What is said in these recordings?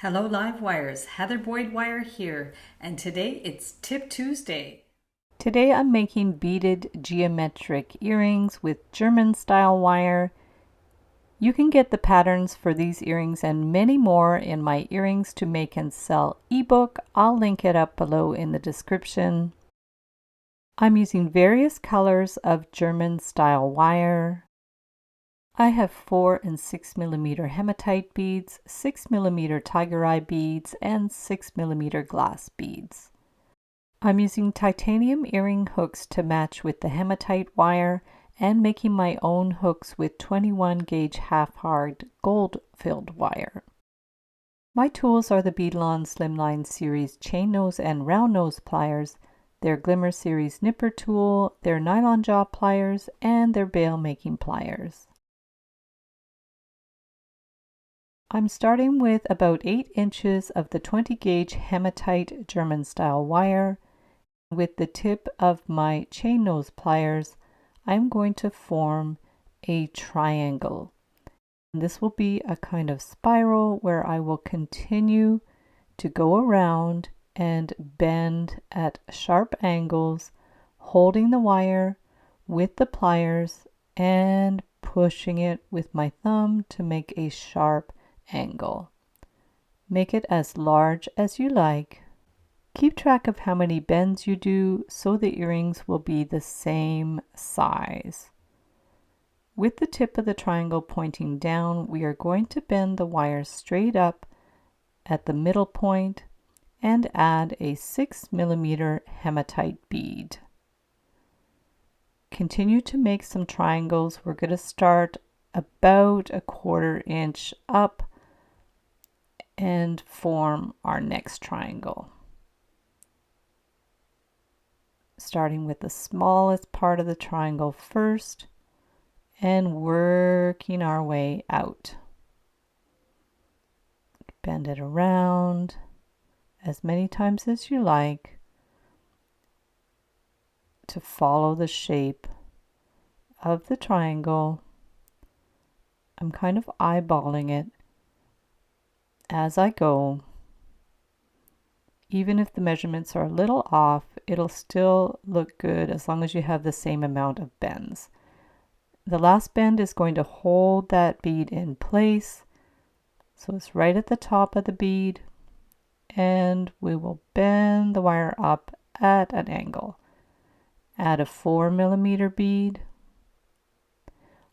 Hello Live Wires, Heather Boyd Wire here, and today it's Tip Tuesday. Today I'm making beaded geometric earrings with German style wire. You can get the patterns for these earrings and many more in my Earrings to Make and Sell ebook. I'll link it up below in the description. I'm using various colors of German style wire. I have 4 and 6 millimeter hematite beads, 6 millimeter tiger eye beads, and 6 millimeter glass beads. I'm using titanium earring hooks to match with the hematite wire and making my own hooks with 21 gauge half-hard gold-filled wire. My tools are the Beadalon Slimline Series chain nose and round nose pliers, their Glimmer Series nipper tool, their nylon jaw pliers, and their bail making pliers. I'm starting with about 8 inches of the 20 gauge hematite German style wire. With the tip of my chain nose pliers, I'm going to form a triangle. This will be a kind of spiral where I will continue to go around and bend at sharp angles, holding the wire with the pliers and pushing it with my thumb to make a sharp angle. Make it as large as you like. Keep track of how many bends you do so the earrings will be the same size. With the tip of the triangle pointing down, we are going to bend the wire straight up at the middle point and add a 6 millimeter hematite bead. Continue to make some triangles. We're going to start about a 1/4 inch up and form our next triangle. Starting with the smallest part of the triangle first and working our way out. Bend it around as many times as you like to follow the shape of the triangle. I'm kind of eyeballing it as I go. Even if the measurements are a little off, it'll still look good as long as you have the same amount of bends. The last bend is going to hold that bead in place. So it's right at the top of the bead, and we will bend the wire up at an angle. Add a 4 millimeter bead,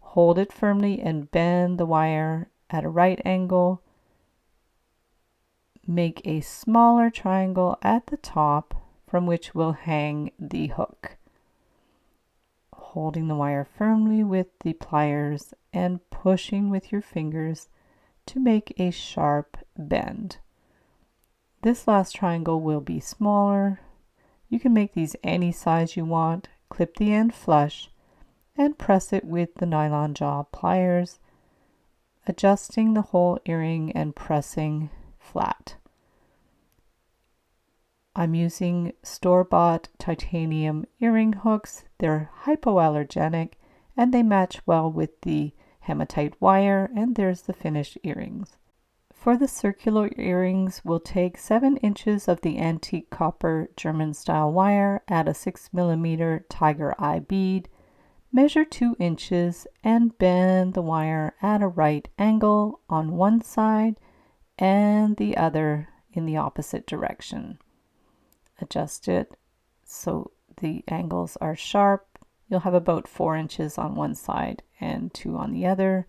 hold it firmly and bend the wire at a right angle. Make a smaller triangle at the top from which we'll hang the hook. Holding the wire firmly with the pliers and pushing with your fingers to make a sharp bend. This last triangle will be smaller. You can make these any size you want. Clip the end flush and press it with the nylon jaw pliers, adjusting the whole earring and pressing flat. I'm using store-bought titanium earring hooks. They're hypoallergenic and they match well with the hematite wire, and there's the finished earrings. For the circular earrings, we'll take 7 inches of the antique copper German style wire, add a 6 millimeter tiger eye bead, measure 2 inches and bend the wire at a right angle on one side and the other in the opposite direction. Adjust it so the angles are sharp. You'll have about 4 inches on one side and 2 on the other.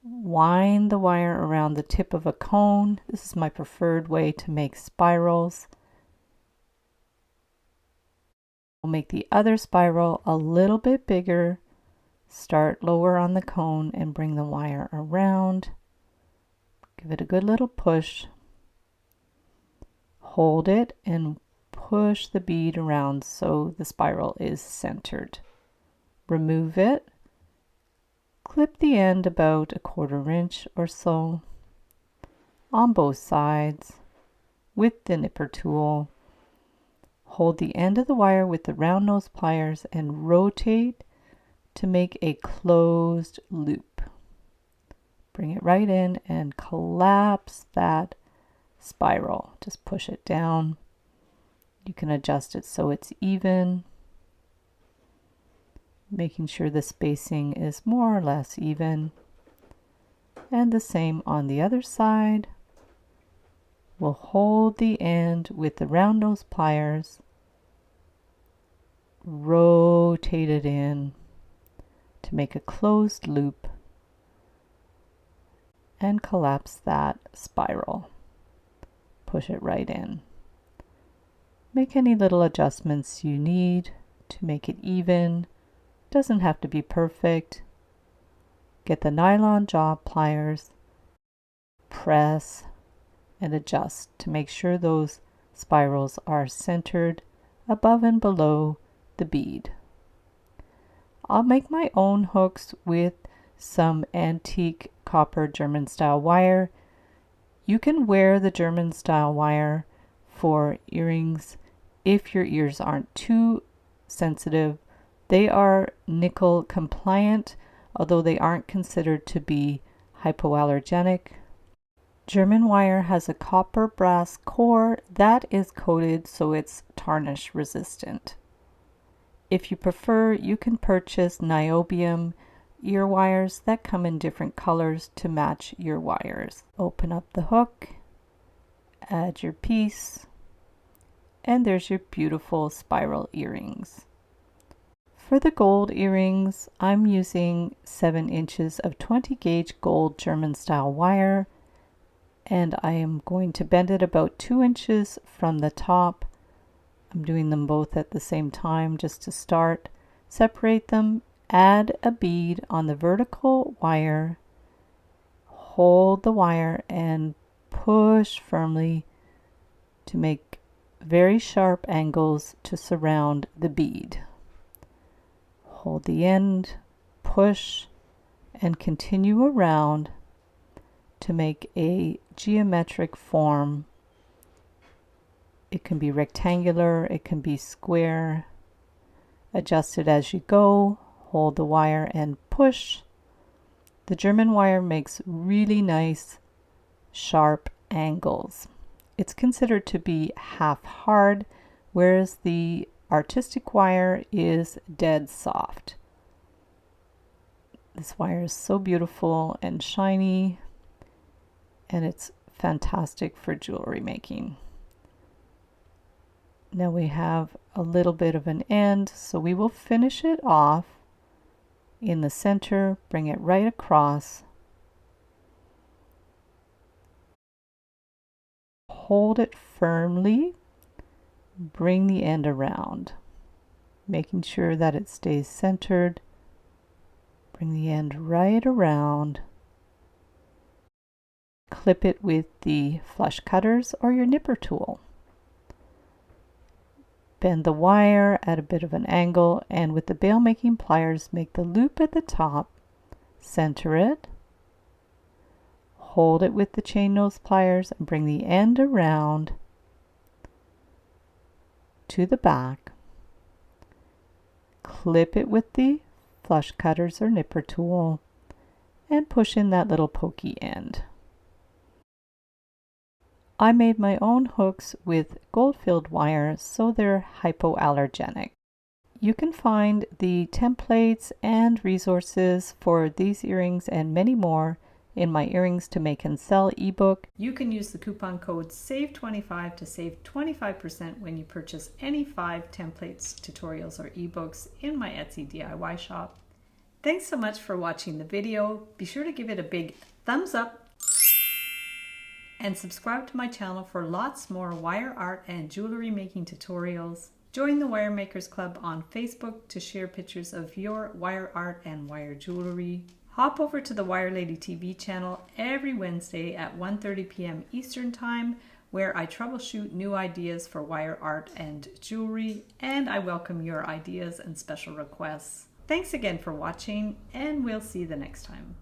Wind the wire around the tip of a cone. This is my preferred way to make spirals. We'll make the other spiral a little bit bigger. Start lower on the cone and bring the wire around. Give it a good little push. Hold it and push the bead around so the spiral is centered. Remove it. Clip the end about a 1/4 inch or so on both sides with the nipper tool. Hold the end of the wire with the round nose pliers and rotate to make a closed loop. Bring it right in and collapse that spiral. Just push it down. You can adjust it so it's even, making sure the spacing is more or less even. And the same on the other side. We'll hold the end with the round nose pliers, rotate it in to make a closed loop, and collapse that spiral. Push it right in. Make any little adjustments you need to make it even. Doesn't have to be perfect. Get the nylon jaw pliers, press and adjust to make sure those spirals are centered above and below the bead. I'll make my own hooks with some antique copper German style wire. You can wear the German style wire for earrings if your ears aren't too sensitive. They are nickel compliant, although they aren't considered to be hypoallergenic. German wire has a copper brass core that is coated so it's tarnish resistant. If you prefer, you can purchase niobium ear wires that come in different colors to match your wires. Open up the hook, add your piece, and there's your beautiful spiral earrings. For the gold earrings, I'm using 7 inches of 20 gauge gold German style wire, and I am going to bend it about 2 inches from the top. I'm doing them both at the same time just to start. Separate them, add a bead on the vertical wire, hold the wire and push firmly to make very sharp angles to surround the bead. Hold the end, push, and continue around to make a geometric form. It can be rectangular, it can be square. Adjust it as you go. Hold the wire and push. The German wire makes really nice sharp angles. It's considered to be half hard, whereas the artistic wire is dead soft. This wire is so beautiful and shiny, and it's fantastic for jewelry making. Now we have a little bit of an end, so we will finish it off in the center, bring it right across, hold it firmly, bring the end around, making sure that it stays centered. Bring the end right around. Clip it with the flush cutters or your nipper tool. Bend the wire at a bit of an angle, and with the bail making pliers, make the loop at the top, center it, hold it with the chain nose pliers, and bring the end around to the back. Clip it with the flush cutters or nipper tool, and push in that little pokey end. I made my own hooks with gold-filled wire, so they're hypoallergenic. You can find the templates and resources for these earrings and many more in my Earrings to Make and Sell ebook. You can use the coupon code SAVE25 to save 25% when you purchase any 5 templates, tutorials, or ebooks in my Etsy DIY shop. Thanks so much for watching the video. Be sure to give it a big thumbs up and subscribe to my channel for lots more wire art and jewelry making tutorials. Join the Wire Makers Club on Facebook to share pictures of your wire art and wire jewelry. Hop over to the Wire Lady TV channel every Wednesday at 1:30 p.m. Eastern Time, where I troubleshoot new ideas for wire art and jewelry, and I welcome your ideas and special requests. Thanks again for watching, and we'll see you the next time.